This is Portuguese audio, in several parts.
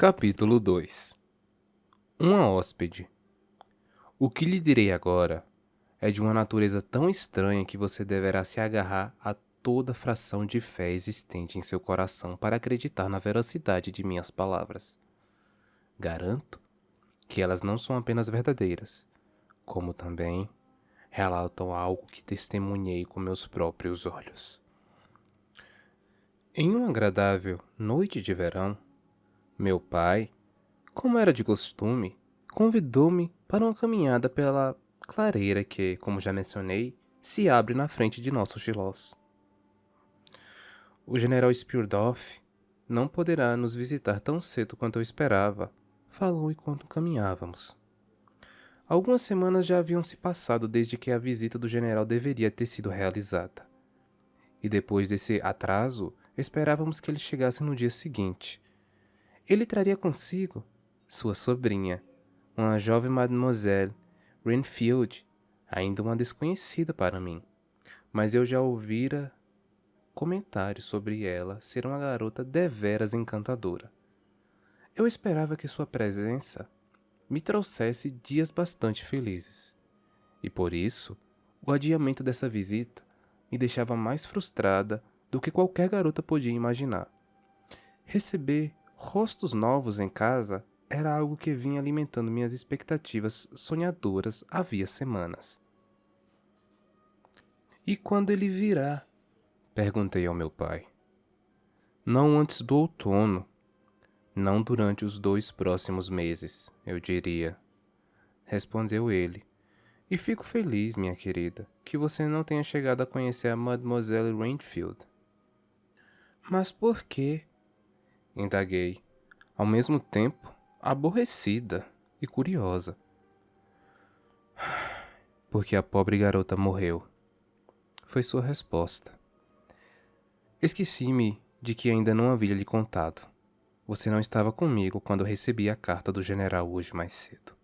Capítulo 2. Uma hóspede. O que lhe direi agora é de uma natureza tão estranha que você deverá se agarrar a toda fração de fé existente em seu coração para acreditar na veracidade de minhas palavras. Garanto que elas não são apenas verdadeiras, como também relatam algo que testemunhei com meus próprios olhos. Em uma agradável noite de verão, meu pai, como era de costume, convidou-me para uma caminhada pela clareira que, como já mencionei, se abre na frente de nossos gilós. O general Spierdorf não poderá nos visitar tão cedo quanto eu esperava, falou enquanto caminhávamos. Algumas semanas já haviam se passado desde que a visita do general deveria ter sido realizada. E depois desse atraso, esperávamos que ele chegasse no dia seguinte. Ele traria consigo sua sobrinha, uma jovem Mademoiselle Renfield, ainda uma desconhecida para mim, mas eu já ouvira comentários sobre ela ser uma garota deveras encantadora. Eu esperava que sua presença me trouxesse dias bastante felizes, e por isso, o adiamento dessa visita me deixava mais frustrada do que qualquer garota podia imaginar. Receber rostos novos em casa era algo que vinha alimentando minhas expectativas sonhadoras havia semanas. "E quando ele virá?" perguntei ao meu pai. "Não antes do outono. Não durante os 2 próximos meses, eu diria", respondeu ele. "E fico feliz, minha querida, que você não tenha chegado a conhecer a Mademoiselle Renfield." "Mas por quê?" indaguei, ao mesmo tempo aborrecida e curiosa. "Porque a pobre garota morreu", foi sua resposta. "Esqueci-me de que ainda não havia lhe contado. Você não estava comigo quando recebi a carta do general hoje mais cedo."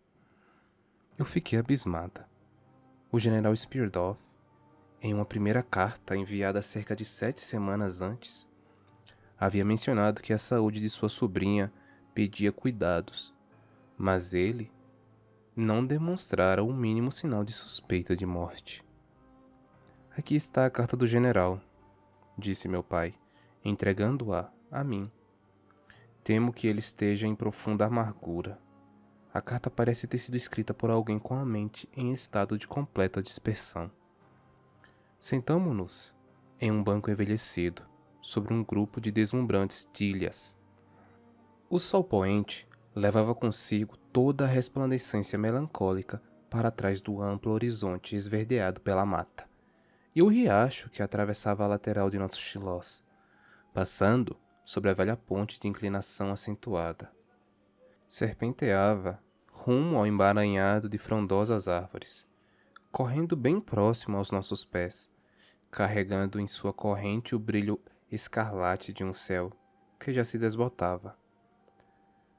Eu fiquei abismada. O general Spierdorf, em uma primeira carta enviada cerca de 7 semanas antes, havia mencionado que a saúde de sua sobrinha pedia cuidados, mas ele não demonstrara o mínimo sinal de suspeita de morte. "Aqui está a carta do general", disse meu pai, entregando-a a mim. "Temo que ele esteja em profunda amargura. A carta parece ter sido escrita por alguém com a mente em estado de completa dispersão." Sentamo-nos em um banco envelhecido, sobre um grupo de deslumbrantes tilhas. O sol poente levava consigo toda a resplandecência melancólica para trás do amplo horizonte esverdeado pela mata, e o riacho que atravessava a lateral de nossos xilós, passando sobre a velha ponte de inclinação acentuada, serpenteava rumo ao emaranhado de frondosas árvores, correndo bem próximo aos nossos pés, carregando em sua corrente o brilho escarlate de um céu que já se desbotava.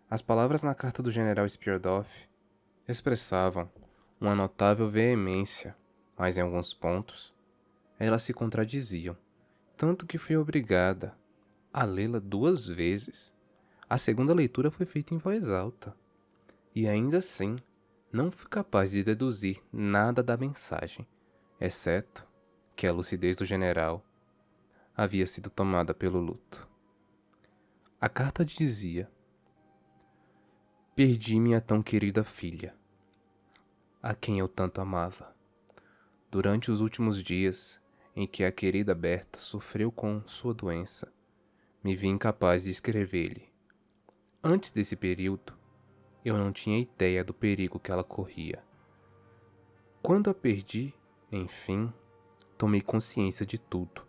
As palavras na carta do general Spierdorf expressavam uma notável veemência, mas em alguns pontos elas se contradiziam, tanto que fui obrigada a lê-la 2 vezes. A segunda leitura foi feita em voz alta, e ainda assim não fui capaz de deduzir nada da mensagem, exceto que a lucidez do general havia sido tomada pelo luto. A carta dizia: "Perdi minha tão querida filha, a quem eu tanto amava. Durante os últimos dias em que a querida Berta sofreu com sua doença, me vi incapaz de escrever-lhe. Antes desse período, eu não tinha ideia do perigo que ela corria. Quando a perdi, enfim, tomei consciência de tudo,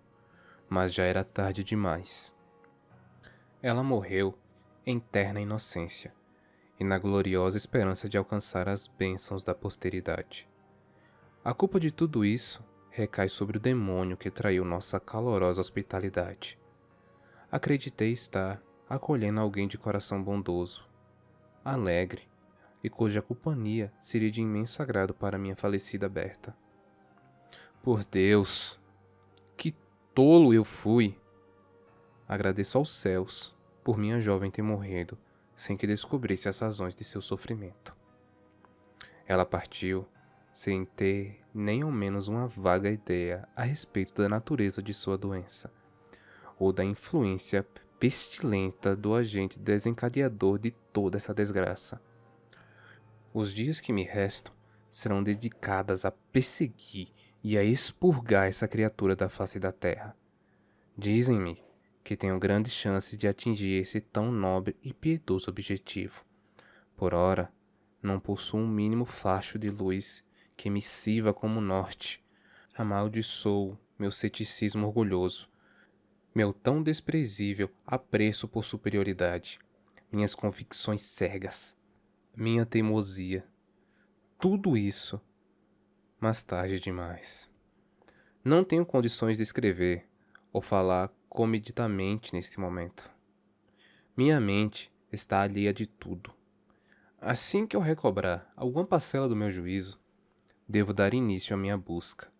mas já era tarde demais. Ela morreu em terna inocência e na gloriosa esperança de alcançar as bênçãos da posteridade. A culpa de tudo isso recai sobre o demônio que traiu nossa calorosa hospitalidade. Acreditei estar acolhendo alguém de coração bondoso, alegre, e cuja companhia seria de imenso agrado para minha falecida Berta. Por Deus, que tolo eu fui! Agradeço aos céus por minha jovem ter morrido sem que descobrisse as razões de seu sofrimento. Ela partiu sem ter nem ao menos uma vaga ideia a respeito da natureza de sua doença, ou da influência pestilenta do agente desencadeador de toda essa desgraça. Os dias que me restam serão dedicadas a perseguir e a expurgar essa criatura da face da terra. Dizem-me que tenho grandes chances de atingir esse tão nobre e piedoso objetivo. Por ora, não possuo um mínimo facho de luz que me sirva como norte. Amaldiçoo meu ceticismo orgulhoso, meu tão desprezível apreço por superioridade, minhas convicções cegas, minha teimosia. Tudo isso, mas tarde demais. Não tenho condições de escrever ou falar comedidamente neste momento. Minha mente está alheia de tudo. Assim que eu recobrar alguma parcela do meu juízo, devo dar início à minha busca,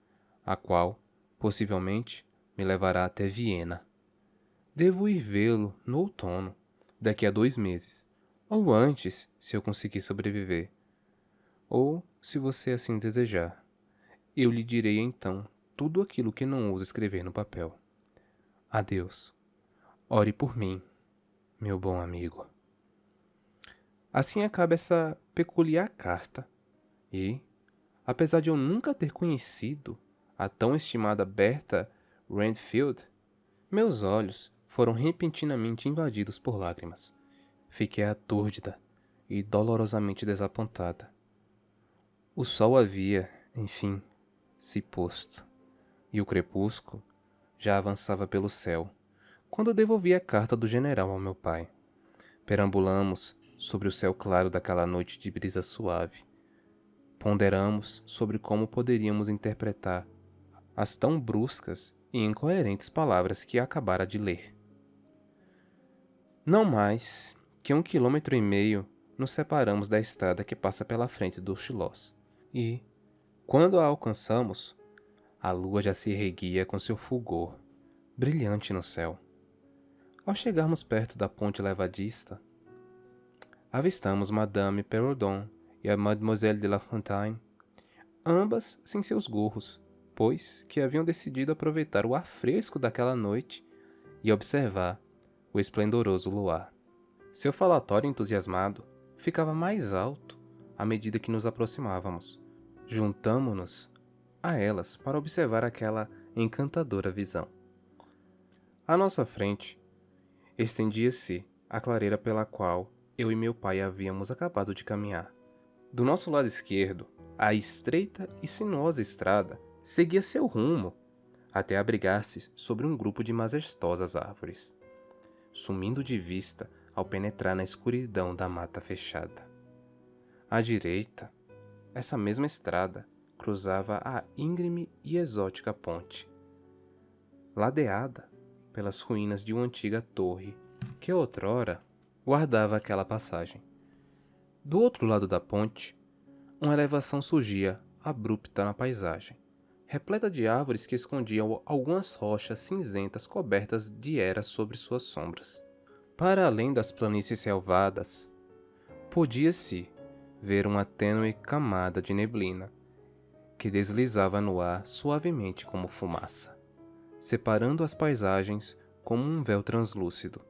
a qual, possivelmente, me levará até Viena. Devo ir vê-lo no outono, daqui a 2 meses, ou antes, se eu conseguir sobreviver. Ou, se você assim desejar, eu lhe direi então tudo aquilo que não ouso escrever no papel. Adeus. Ore por mim, meu bom amigo. Assim acaba essa peculiar carta, e, apesar de eu nunca ter conhecido a tão estimada Bertha Randfield, meus olhos foram repentinamente invadidos por lágrimas. Fiquei aturdida e dolorosamente desapontada. O sol havia, enfim, se posto, e o crepúsculo já avançava pelo céu, quando devolvi a carta do general ao meu pai. Perambulamos sobre o céu claro daquela noite de brisa suave. Ponderamos sobre como poderíamos interpretar as tão bruscas e incoerentes palavras que acabara de ler. Não mais que 1,5 km nos separamos da estrada que passa pela frente do Chilós, e, quando a alcançamos, a lua já se erguia com seu fulgor, brilhante no céu. Ao chegarmos perto da ponte levadiça, avistamos Madame Perrodon e a Mademoiselle de La Fontaine, ambas sem seus gorros, pois que haviam decidido aproveitar o ar fresco daquela noite e observar o esplendoroso luar. Seu falatório entusiasmado ficava mais alto à medida que nos aproximávamos. Juntamo-nos a elas para observar aquela encantadora visão. À nossa frente, estendia-se a clareira pela qual eu e meu pai havíamos acabado de caminhar. Do nosso lado esquerdo, a estreita e sinuosa estrada seguia seu rumo até abrigar-se sobre um grupo de majestosas árvores, sumindo de vista ao penetrar na escuridão da mata fechada. À direita, essa mesma estrada cruzava a íngreme e exótica ponte, ladeada pelas ruínas de uma antiga torre que outrora guardava aquela passagem. Do outro lado da ponte, uma elevação surgia abrupta na paisagem, repleta de árvores que escondiam algumas rochas cinzentas cobertas de eras sobre suas sombras. Para além das planícies relvadas, podia-se ver uma tênue camada de neblina que deslizava no ar suavemente como fumaça, separando as paisagens como um véu translúcido.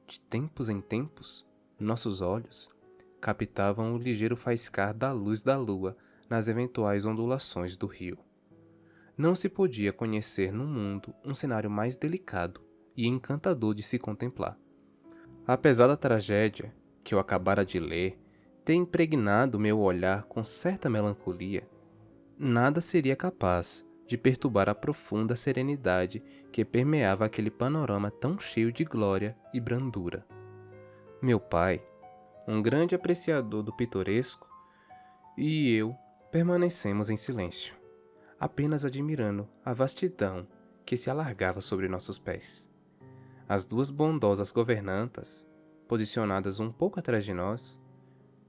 De tempos em tempos, nossos olhos captavam o ligeiro faiscar da luz da lua nas eventuais ondulações do rio. Não se podia conhecer no mundo um cenário mais delicado e encantador de se contemplar. Apesar da tragédia que eu acabara de ler ter impregnado meu olhar com certa melancolia, nada seria capaz de perturbar a profunda serenidade que permeava aquele panorama tão cheio de glória e brandura. Meu pai, um grande apreciador do pitoresco, e eu permanecemos em silêncio, apenas admirando a vastidão que se alargava sobre nossos pés. As duas bondosas governantas, posicionadas um pouco atrás de nós,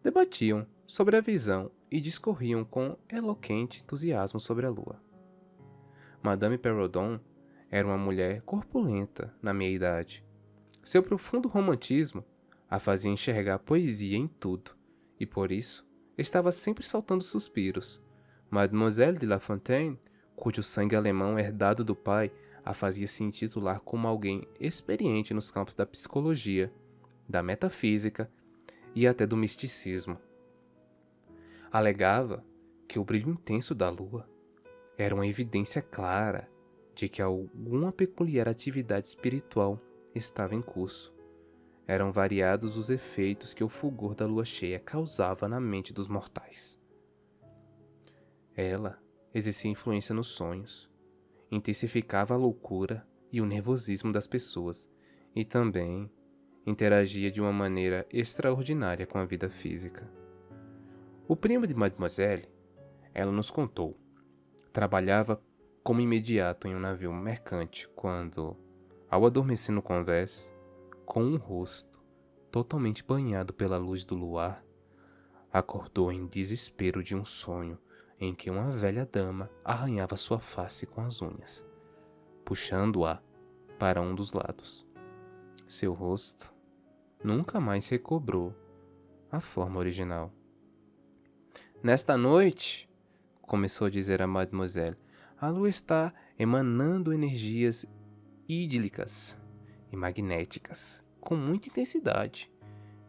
debatiam sobre a visão e discorriam com eloquente entusiasmo sobre a lua. Madame Perrodon era uma mulher corpulenta na meia idade. Seu profundo romantismo a fazia enxergar poesia em tudo, e por isso estava sempre soltando suspiros. Mademoiselle de La Fontaine, cujo sangue alemão herdado do pai a fazia se intitular como alguém experiente nos campos da psicologia, da metafísica e até do misticismo. Alegava que o brilho intenso da lua era uma evidência clara de que alguma peculiar atividade espiritual estava em curso. Eram variados os efeitos que o fulgor da lua cheia causava na mente dos mortais. Ela exercia influência nos sonhos, intensificava a loucura e o nervosismo das pessoas e também interagia de uma maneira extraordinária com a vida física. O primo de Mademoiselle, ela nos contou, trabalhava como imediato em um navio mercante quando, ao adormecer no convés, com um rosto totalmente banhado pela luz do luar, acordou em desespero de um sonho em que uma velha dama arranhava sua face com as unhas, puxando-a para um dos lados. Seu rosto nunca mais recobrou a forma original. Nesta noite, começou a dizer a Mademoiselle, a lua está emanando energias idílicas e magnéticas com muita intensidade.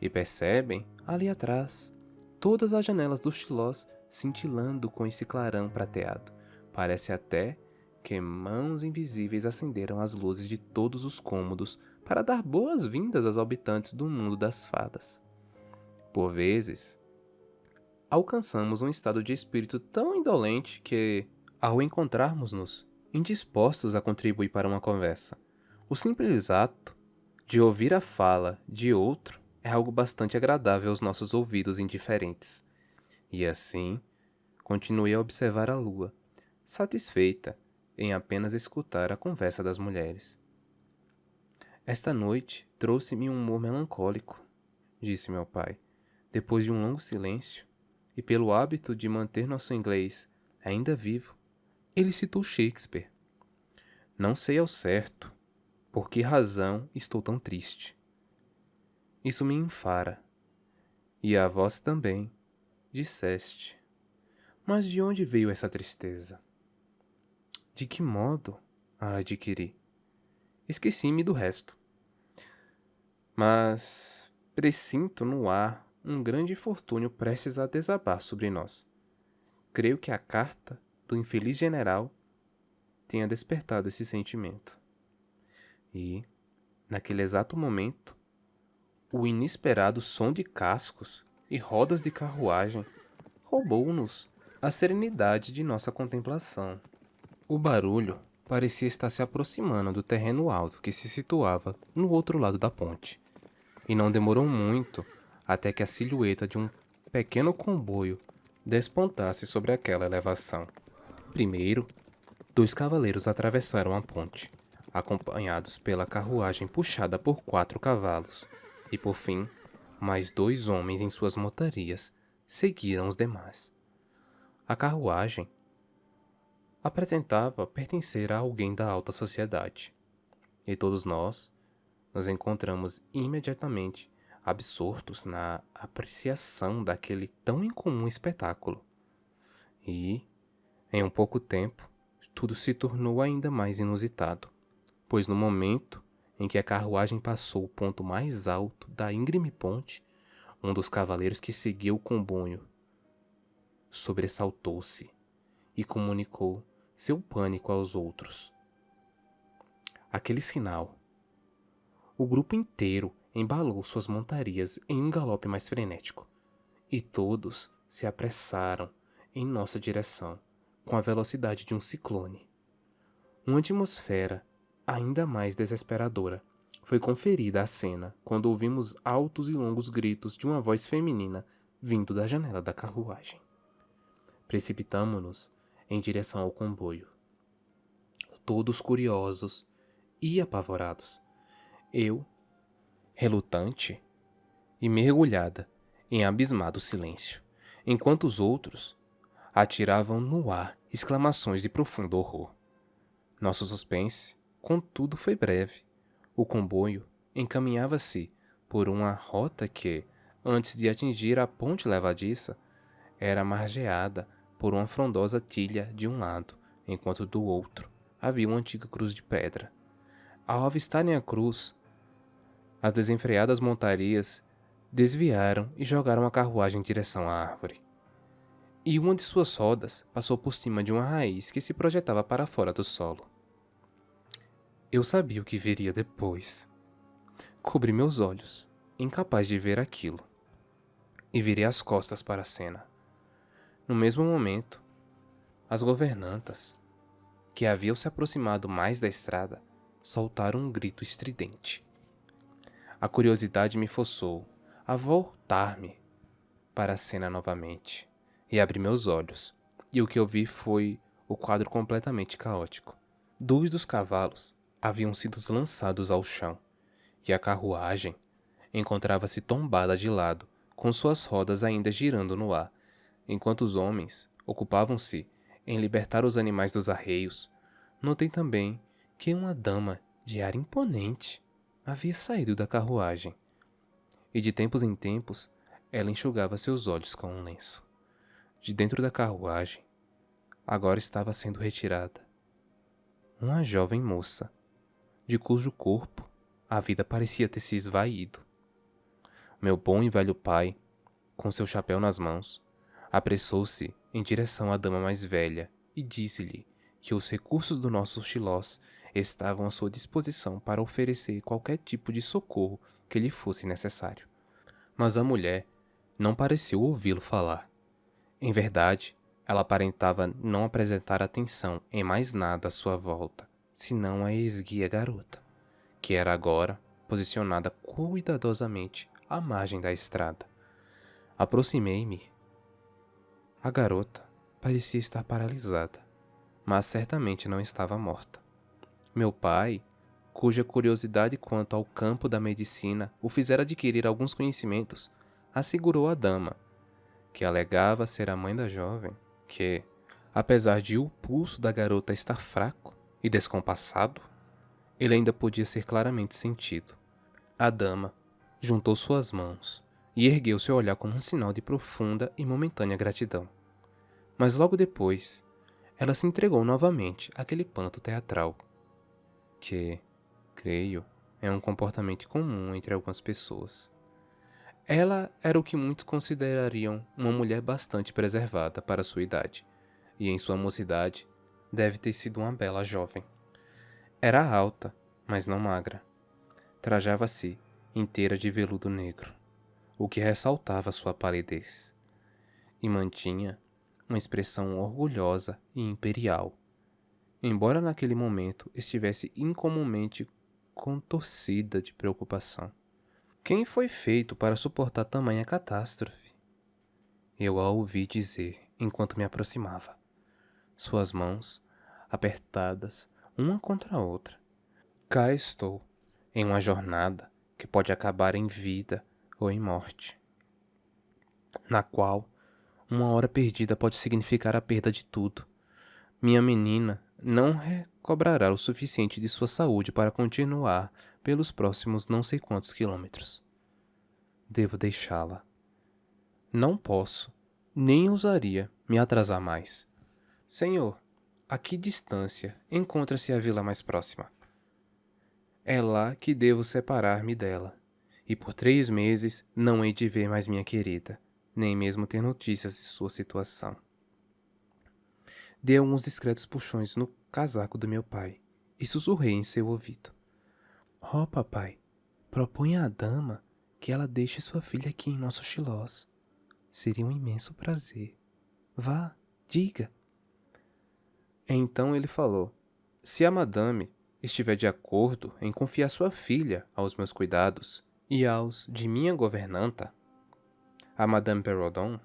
E percebem, ali atrás, todas as janelas dos xilós cintilando com esse clarão prateado. Parece até que mãos invisíveis acenderam as luzes de todos os cômodos para dar boas-vindas aos habitantes do mundo das fadas. Por vezes, alcançamos um estado de espírito tão indolente que, ao encontrarmos-nos indispostos a contribuir para uma conversa, o simples ato de ouvir a fala de outro é algo bastante agradável aos nossos ouvidos indiferentes. E assim, continuei a observar a lua, satisfeita em apenas escutar a conversa das mulheres. Esta noite trouxe-me um humor melancólico, disse meu pai, depois de um longo silêncio, e pelo hábito de manter nosso inglês ainda vivo, ele citou Shakespeare. Não sei ao certo por que razão estou tão triste. Isso me enfara. E a vós também, disseste. Mas de onde veio essa tristeza? De que modo a adquiri? Esqueci-me do resto. Mas presinto no ar um grande infortúnio prestes a desabar sobre nós. Creio que a carta do infeliz general tenha despertado esse sentimento. E, naquele exato momento, o inesperado som de cascos e rodas de carruagem roubou-nos a serenidade de nossa contemplação. O barulho parecia estar se aproximando do terreno alto que se situava no outro lado da ponte, e não demorou muito até que a silhueta de um pequeno comboio despontasse sobre aquela elevação. Primeiro, 2 cavaleiros atravessaram a ponte, acompanhados pela carruagem puxada por 4 cavalos, e por fim, mais 2 homens em suas montarias seguiram os demais. A carruagem apresentava pertencer a alguém da alta sociedade, e todos nós nos encontramos imediatamente absortos na apreciação daquele tão incomum espetáculo. E, em um pouco tempo, tudo se tornou ainda mais inusitado, pois no momento em que a carruagem passou o ponto mais alto da íngreme ponte, um dos cavaleiros que seguia o comboio sobressaltou-se e comunicou seu pânico aos outros. Aquele sinal, o grupo inteiro embalou suas montarias em um galope mais frenético, e todos se apressaram em nossa direção com a velocidade de um ciclone. Uma atmosfera ainda mais desesperadora foi conferida à cena quando ouvimos altos e longos gritos de uma voz feminina vindo da janela da carruagem. Precipitamo-nos em direção ao comboio, todos curiosos e apavorados. Eu, relutante e mergulhada em abismado silêncio, enquanto os outros atiravam no ar exclamações de profundo horror. Nosso suspense, contudo, foi breve. O comboio encaminhava-se por uma rota que, antes de atingir a ponte levadiça, era margeada por uma frondosa tilha de um lado, enquanto do outro havia uma antiga cruz de pedra. Ao avistarem a cruz, as desenfreadas montarias desviaram e jogaram a carruagem em direção à árvore. E uma de suas rodas passou por cima de uma raiz que se projetava para fora do solo. Eu sabia o que viria depois. Cobri meus olhos, incapaz de ver aquilo, e virei as costas para a cena. No mesmo momento, as governantas, que haviam se aproximado mais da estrada, soltaram um grito estridente. A curiosidade me forçou a voltar-me para a cena novamente, e abri meus olhos, e o que eu vi foi o quadro completamente caótico. 2 dos cavalos haviam sido lançados ao chão, e a carruagem encontrava-se tombada de lado, com suas rodas ainda girando no ar, enquanto os homens ocupavam-se em libertar os animais dos arreios. Notei também que uma dama de ar imponente havia saído da carruagem, e de tempos em tempos ela enxugava seus olhos com um lenço. De dentro da carruagem, agora estava sendo retirada uma jovem moça, de cujo corpo a vida parecia ter se esvaído. Meu bom e velho pai, com seu chapéu nas mãos, apressou-se em direção à dama mais velha e disse-lhe que os recursos do nosso Xilós estavam à sua disposição para oferecer qualquer tipo de socorro que lhe fosse necessário. Mas a mulher não pareceu ouvi-lo falar. Em verdade, ela aparentava não apresentar atenção em mais nada à sua volta, senão a esguia garota, que era agora posicionada cuidadosamente à margem da estrada. Aproximei-me. A garota parecia estar paralisada, mas certamente não estava morta. Meu pai, cuja curiosidade quanto ao campo da medicina o fizera adquirir alguns conhecimentos, assegurou à dama, que alegava ser a mãe da jovem, que, apesar de o pulso da garota estar fraco e descompassado, ele ainda podia ser claramente sentido. A dama juntou suas mãos e ergueu seu olhar como um sinal de profunda e momentânea gratidão. Mas logo depois, ela se entregou novamente àquele panto teatral, que, creio, é um comportamento comum entre algumas pessoas. Ela era o que muitos considerariam uma mulher bastante preservada para sua idade, e em sua mocidade deve ter sido uma bela jovem. Era alta, mas não magra. Trajava-se inteira de veludo negro, o que ressaltava sua palidez, e mantinha uma expressão orgulhosa e imperial, embora naquele momento estivesse incomumente contorcida de preocupação. Quem foi feito para suportar tamanha catástrofe? Eu a ouvi dizer enquanto me aproximava, suas mãos apertadas uma contra a outra. Cá estou, em uma jornada que pode acabar em vida ou em morte, na qual uma hora perdida pode significar a perda de tudo. Minha menina não recobrará o suficiente de sua saúde para continuar pelos próximos não sei quantos quilômetros. Devo deixá-la. Não posso, nem ousaria me atrasar mais. Senhor, a que distância encontra-se a vila mais próxima? É lá que devo separar-me dela, e por 3 meses não hei de ver mais minha querida, nem mesmo ter notícias de sua situação. Dei alguns discretos puxões no casaco do meu pai e sussurrei em seu ouvido. Oh, papai, proponha à dama que ela deixe sua filha aqui em nosso Xilós. Seria um imenso prazer. Vá, diga. Então ele falou, se a madame estiver de acordo em confiar sua filha aos meus cuidados e aos de minha governanta, a Madame Perrodon,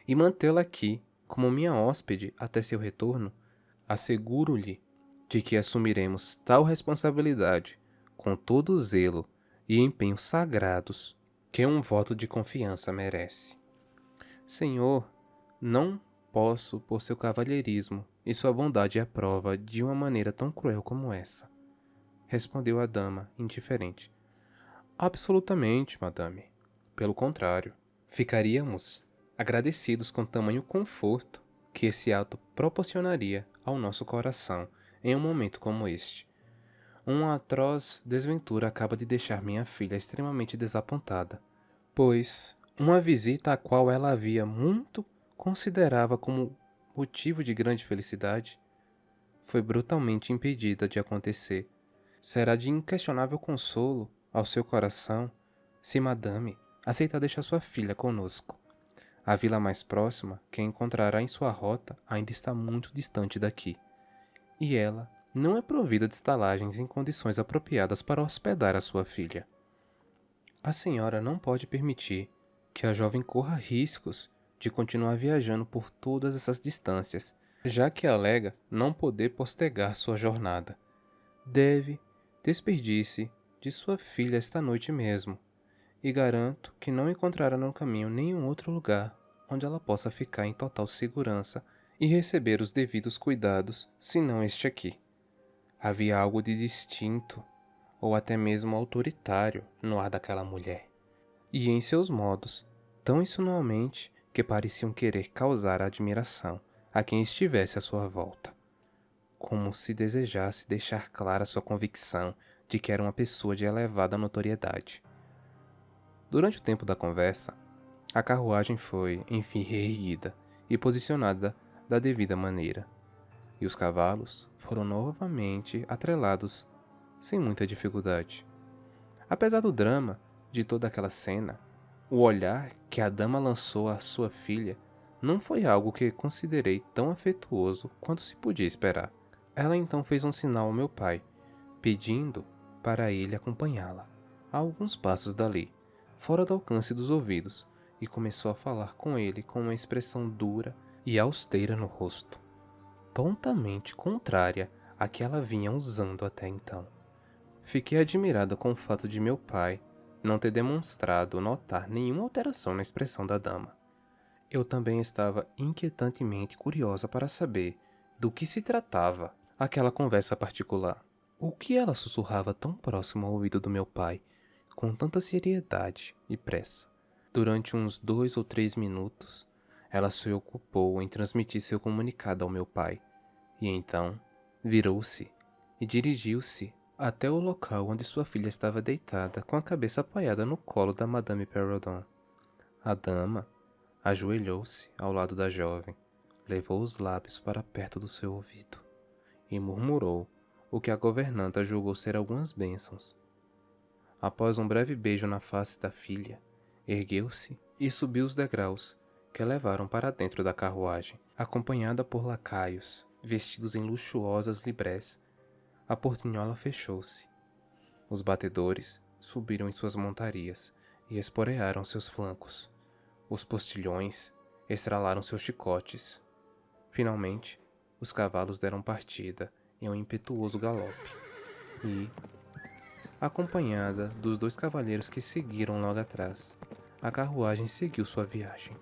e mantê-la aqui como minha hóspede até seu retorno, asseguro-lhe de que assumiremos tal responsabilidade com todo o zelo e empenho sagrados que um voto de confiança merece. Senhor, não posso por seu cavalheirismo e sua bondade à prova de uma maneira tão cruel como essa, respondeu a dama, indiferente. Absolutamente, madame. Pelo contrário, ficaríamos agradecidos com tamanho conforto que esse ato proporcionaria ao nosso coração em um momento como este. Uma atroz desventura acaba de deixar minha filha extremamente desapontada, pois uma visita a qual ela havia muito considerava como motivo de grande felicidade foi brutalmente impedida de acontecer. Será de inquestionável consolo ao seu coração se madame aceitar deixar sua filha conosco. A vila mais próxima que encontrará em sua rota ainda está muito distante daqui, e ela não é provida de estalagens em condições apropriadas para hospedar a sua filha. A senhora não pode permitir que a jovem corra riscos de continuar viajando por todas essas distâncias, já que alega não poder postergar sua jornada. Deve despedir-se de sua filha esta noite mesmo, e garanto que não encontrará no caminho nenhum outro lugar onde ela possa ficar em total segurança e receber os devidos cuidados, senão este aqui. Havia algo de distinto, ou até mesmo autoritário, no ar daquela mulher, e em seus modos, tão insinuamente que pareciam querer causar admiração a quem estivesse à sua volta, como se desejasse deixar clara sua convicção de que era uma pessoa de elevada notoriedade. Durante o tempo da conversa, a carruagem foi, enfim, reerguida e posicionada da devida maneira, e os cavalos foram novamente atrelados sem muita dificuldade. Apesar do drama de toda aquela cena, o olhar que a dama lançou à sua filha não foi algo que considerei tão afetuoso quanto se podia esperar. Ela então fez um sinal ao meu pai, pedindo para ele acompanhá-la a alguns passos dali, fora do alcance dos ouvidos, e começou a falar com ele com uma expressão dura e austera no rosto, tontamente contrária à que ela vinha usando até então. Fiquei admirada com o fato de meu pai não ter demonstrado notar nenhuma alteração na expressão da dama. Eu também estava inquietantemente curiosa para saber do que se tratava aquela conversa particular. O que ela sussurrava tão próximo ao ouvido do meu pai, com tanta seriedade e pressa? Durante uns 2 ou 3 minutos, ela se ocupou em transmitir seu comunicado ao meu pai, e então virou-se e dirigiu-se até o local onde sua filha estava deitada com a cabeça apoiada no colo da Madame Perrodon. A dama ajoelhou-se ao lado da jovem, levou os lábios para perto do seu ouvido e murmurou o que a governanta julgou ser algumas bênçãos. Após um breve beijo na face da filha, ergueu-se e subiu os degraus que levaram para dentro da carruagem, acompanhada por lacaios, vestidos em luxuosas librés. A portinhola fechou-se. Os batedores subiram em suas montarias e esporearam seus flancos. Os postilhões estralaram seus chicotes. Finalmente, os cavalos deram partida em um impetuoso galope e, acompanhada dos 2 cavalheiros que seguiram logo atrás, a carruagem seguiu sua viagem.